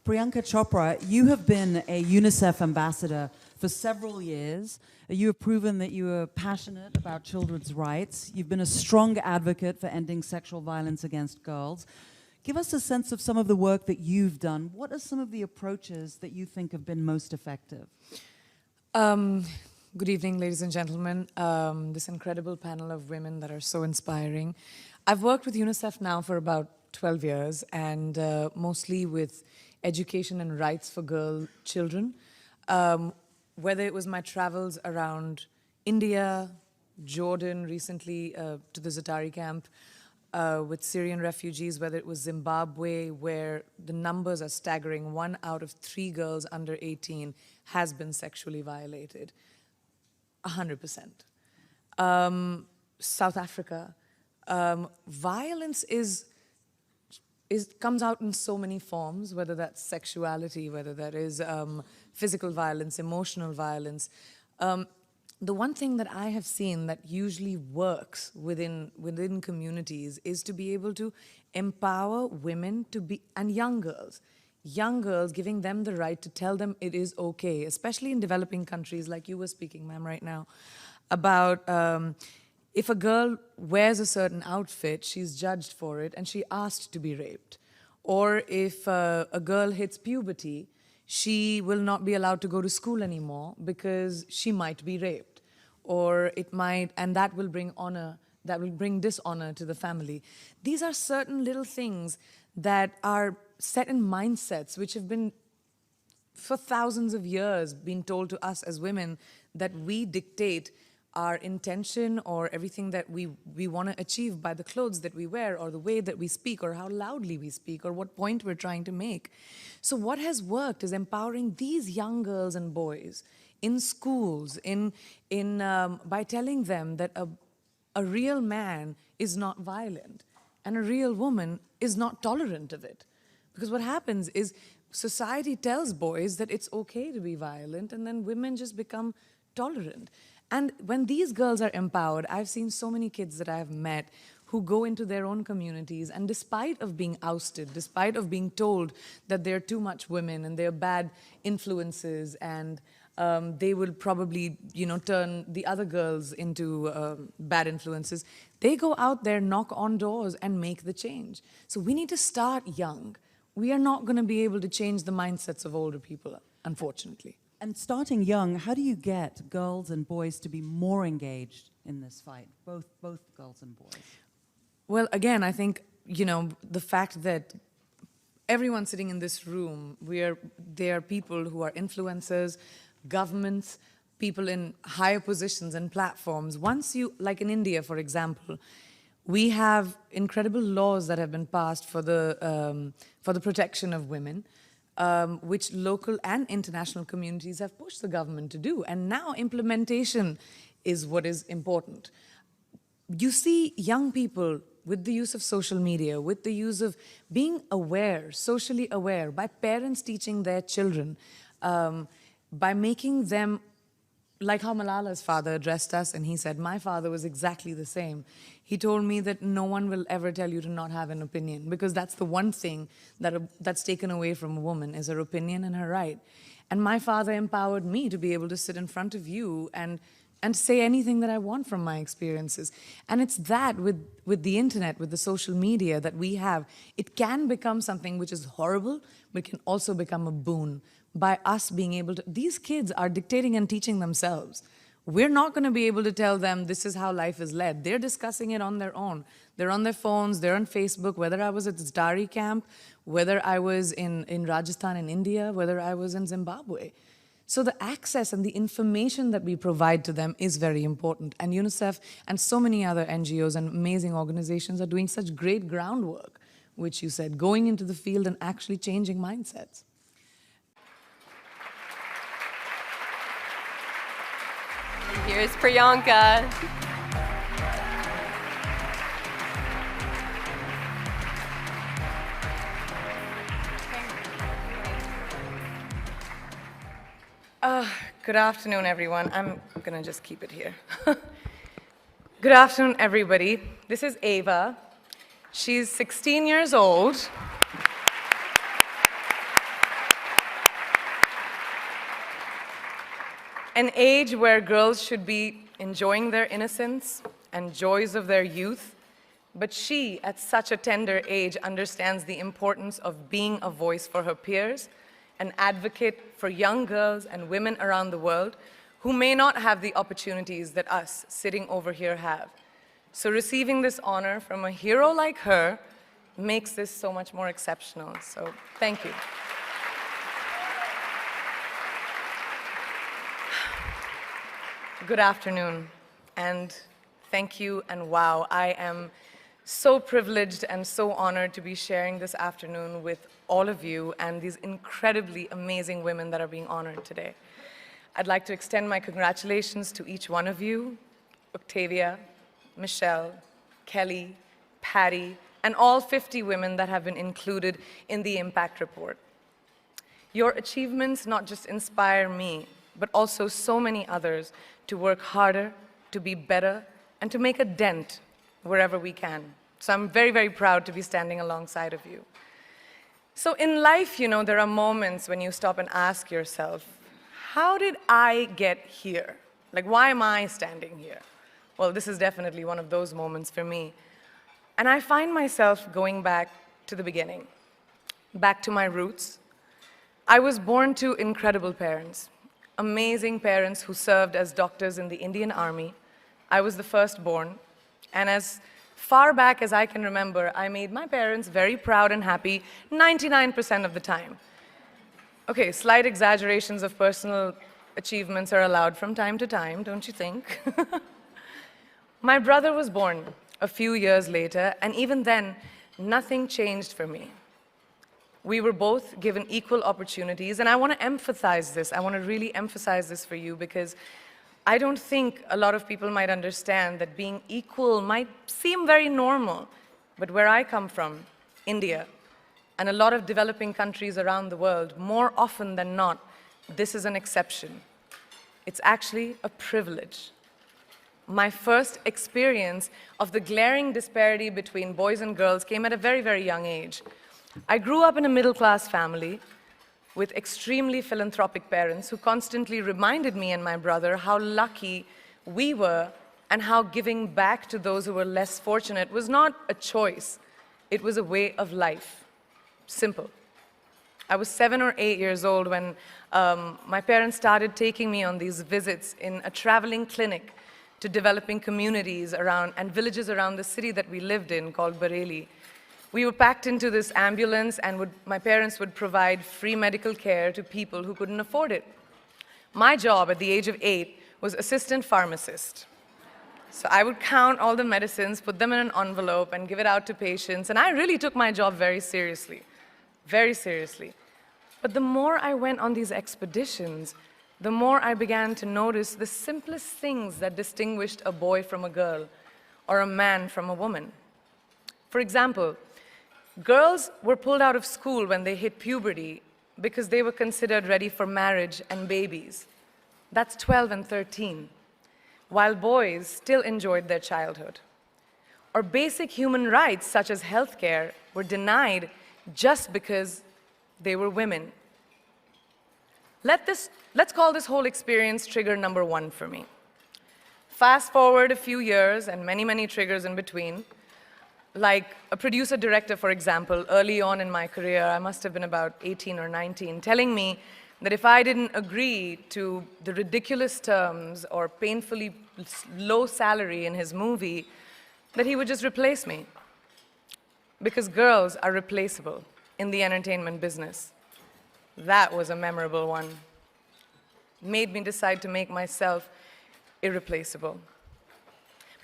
Priyanka Chopra, you have been a UNICEF ambassador for several years. You have proven that you are passionate about children's rights. You've been a strong advocate for ending sexual violence against girls. Give us a sense of some of the work that you've done. What are some of the approaches that you think have been most effective? Good evening, ladies and gentlemen. This incredible panel of women that are so inspiring. I've worked with UNICEF now for about 12 years, and mostly with education and rights for children. Whether it was my travels around India, Jordan, recently to the Zatari camp, with Syrian refugees, whether it was Zimbabwe, where the numbers are staggering. 1 out of 3 girls under 18 has been sexually violated. 100%. South Africa. Violence comes out in so many forms, whether that's sexuality, whether that is physical violence, emotional violence. The one thing that I have seen that usually works within communities is to be able to empower women and young girls, giving them the right to tell them it is okay, especially in developing countries like you were speaking, ma'am, right now, about if a girl wears a certain outfit, she's judged for it and she asked to be raped. Or if a girl hits puberty, she will not be allowed to go to school anymore because she might be raped. Or it might, and that will bring dishonor to the family. These are certain little things that are set in mindsets which have been, for thousands of years, been told to us as women that we dictate our intention or everything that we want to achieve by the clothes that we wear or the way that we speak or how loudly we speak or what point we're trying to make. So what has worked is empowering these young girls and boys in schools, by telling them that a real man is not violent and a real woman is not tolerant of it. Because what happens is society tells boys that it's okay to be violent, and then women just become tolerant. And when these girls are empowered, I've seen so many kids that I've met who go into their own communities, and despite of being ousted, despite of being told that they're too much women and they're bad influences and they will probably, turn the other girls into bad influences, they go out there, knock on doors and make the change. So we need to start young. We are not going to be able to change the mindsets of older people, unfortunately. And starting young, how do you get girls and boys to be more engaged in this fight, both girls and boys? Well, again, I think, the fact that everyone sitting in this room, they are people who are influencers, governments, people in higher positions and platforms. Once you, like in India, for example, we have incredible laws that have been passed for the protection of women, which local and international communities have pushed the government to do. And now implementation is what is important. You see young people with the use of social media, with the use of being aware, socially aware, by parents teaching their children, by making them, like how Malala's father addressed us, and he said, my father was exactly the same. He told me that no one will ever tell you to not have an opinion, because that's the one thing that's taken away from a woman, is her opinion and her right. And my father empowered me to be able to sit in front of you and say anything that I want from my experiences. And it's that with the internet, with the social media that we have, it can become something which is horrible, but it can also become a boon by us being able to. These kids are dictating and teaching themselves. We're not going to be able to tell them this is how life is led. They're discussing it on their own. They're on their phones, they're on Facebook, whether I was at the Zatari camp, whether I was in Rajasthan in India, whether I was in Zimbabwe. So the access and the information that we provide to them is very important. And UNICEF and so many other NGOs and amazing organizations are doing such great groundwork, which you said, going into the field and actually changing mindsets. Here's Priyanka. Good afternoon, everyone. I'm going to just keep it here. Good afternoon, everybody. This is Ava. She's 16 years old. An age where girls should be enjoying their innocence and joys of their youth, but she, at such a tender age, understands the importance of being a voice for her peers, an advocate for young girls and women around the world who may not have the opportunities that us sitting over here have. So receiving this honor from a hero like her makes this so much more exceptional. So thank you. Good afternoon, and thank you, and wow, I am so privileged and so honored to be sharing this afternoon with all of you and these incredibly amazing women that are being honored today. I'd like to extend my congratulations to each one of you, Octavia, Michelle, Kelly, Patty, and all 50 women that have been included in the Impact Report. Your achievements not just inspire me, but also so many others to work harder, to be better, and to make a dent wherever we can. So I'm very, very proud to be standing alongside of you. So in life, you know, there are moments when you stop and ask yourself, how did I get here? Like, why am I standing here? Well, this is definitely one of those moments for me. And I find myself going back to the beginning, back to my roots. I was born to incredible parents. Amazing parents who served as doctors in the Indian Army. I was the firstborn, and as far back as I can remember, I made my parents very proud and happy 99% of the time. Okay, slight exaggerations of personal achievements are allowed from time to time, don't you think? My brother was born a few years later, and even then, nothing changed for me. We were both given equal opportunities, and I want to emphasize this. I want to really emphasize this for you because I don't think a lot of people might understand that being equal might seem very normal. But where I come from, India, and a lot of developing countries around the world, more often than not, this is an exception. It's actually a privilege. My first experience of the glaring disparity between boys and girls came at a very, very young age. I grew up in a middle-class family with extremely philanthropic parents who constantly reminded me and my brother how lucky we were and how giving back to those who were less fortunate was not a choice. It was a way of life. Simple. I was 7 or 8 years old when my parents started taking me on these visits in a traveling clinic to developing communities around and villages around the city that we lived in called Bareilly. We were packed into this ambulance, and my parents would provide free medical care to people who couldn't afford it. My job at the age of 8 was assistant pharmacist. So I would count all the medicines, put them in an envelope, and give it out to patients, and I really took my job very seriously, very seriously. But the more I went on these expeditions, the more I began to notice the simplest things that distinguished a boy from a girl, or a man from a woman. For example, girls were pulled out of school when they hit puberty because they were considered ready for marriage and babies. That's 12 and 13, while boys still enjoyed their childhood. Or basic human rights, such as healthcare, were denied just because they were women. Let's call this whole experience trigger number 1 for me. Fast forward a few years and many, many triggers in between. Like a producer-director, for example, early on in my career, I must have been about 18 or 19, telling me that if I didn't agree to the ridiculous terms or painfully low salary in his movie, that he would just replace me. Because girls are replaceable in the entertainment business. That was a memorable one. Made me decide to make myself irreplaceable.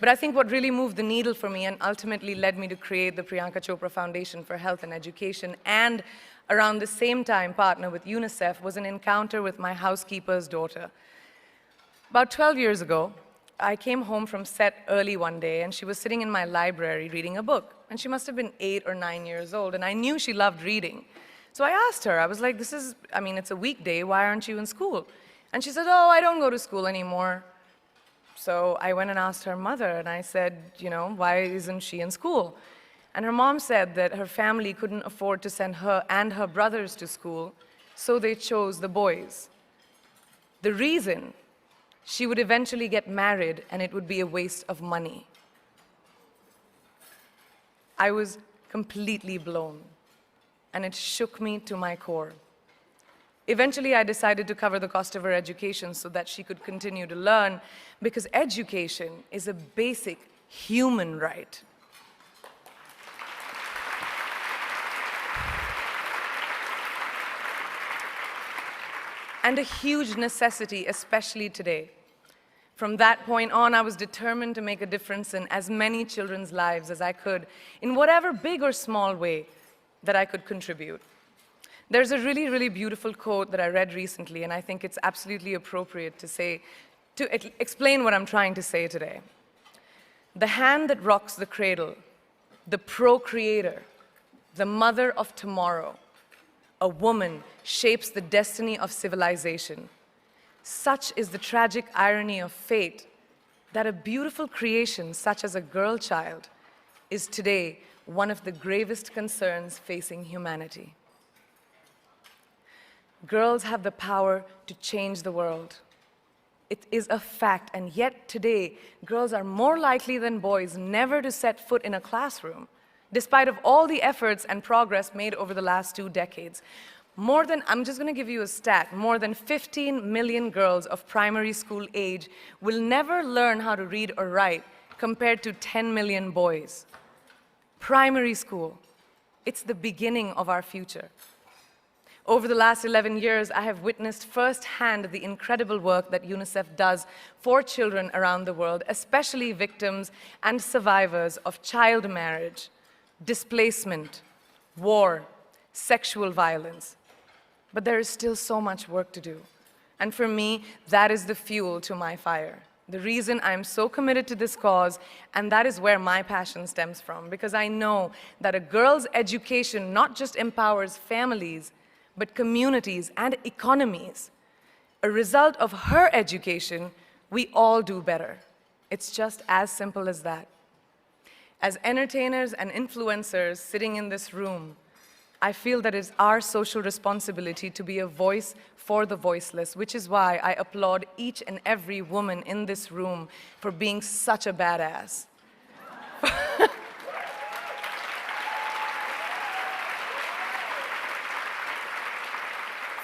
But I think what really moved the needle for me and ultimately led me to create the Priyanka Chopra Foundation for Health and Education, and around the same time partner with UNICEF, was an encounter with my housekeeper's daughter. About 12 years ago, I came home from set early one day, and she was sitting in my library reading a book. And she must have been 8 or 9 years old, and I knew she loved reading. So I asked her, I was like, it's a weekday, why aren't you in school? And she said, oh, I don't go to school anymore. So I went and asked her mother, and I said, why isn't she in school? And her mom said that her family couldn't afford to send her and her brothers to school, so they chose the boys. The reason She would eventually get married, and it would be a waste of money. I was completely blown, and it shook me to my core. Eventually, I decided to cover the cost of her education so that she could continue to learn, because education is a basic human right. And a huge necessity, especially today. From that point on, I was determined to make a difference in as many children's lives as I could, in whatever big or small way that I could contribute. There's a really, really beautiful quote that I read recently, and I think it's absolutely appropriate to explain what I'm trying to say today. The hand that rocks the cradle, the procreator, the mother of tomorrow, a woman shapes the destiny of civilization. Such is the tragic irony of fate that a beautiful creation such as a girl child is today one of the gravest concerns facing humanity. Girls have the power to change the world. It is a fact, and yet today, girls are more likely than boys never to set foot in a classroom, despite of all the efforts and progress made over the last 2 decades. I'm just going to give you a stat, more than 15 million girls of primary school age will never learn how to read or write, compared to 10 million boys. Primary school, it's the beginning of our future. Over the last 11 years, I have witnessed firsthand the incredible work that UNICEF does for children around the world, especially victims and survivors of child marriage, displacement, war, sexual violence. But there is still so much work to do. And for me, that is the fuel to my fire. The reason I'm so committed to this cause, and that is where my passion stems from, because I know that a girl's education not just empowers families, but communities and economies. A result of her education, we all do better. It's just as simple as that. As entertainers and influencers sitting in this room, I feel that it's our social responsibility to be a voice for the voiceless, which is why I applaud each and every woman in this room for being such a badass.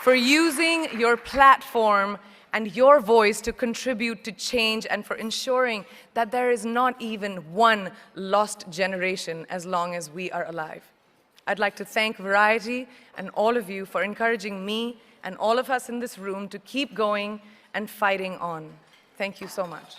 For using your platform and your voice to contribute to change, and for ensuring that there is not even one lost generation as long as we are alive. I'd like to thank Variety and all of you for encouraging me and all of us in this room to keep going and fighting on. Thank you so much.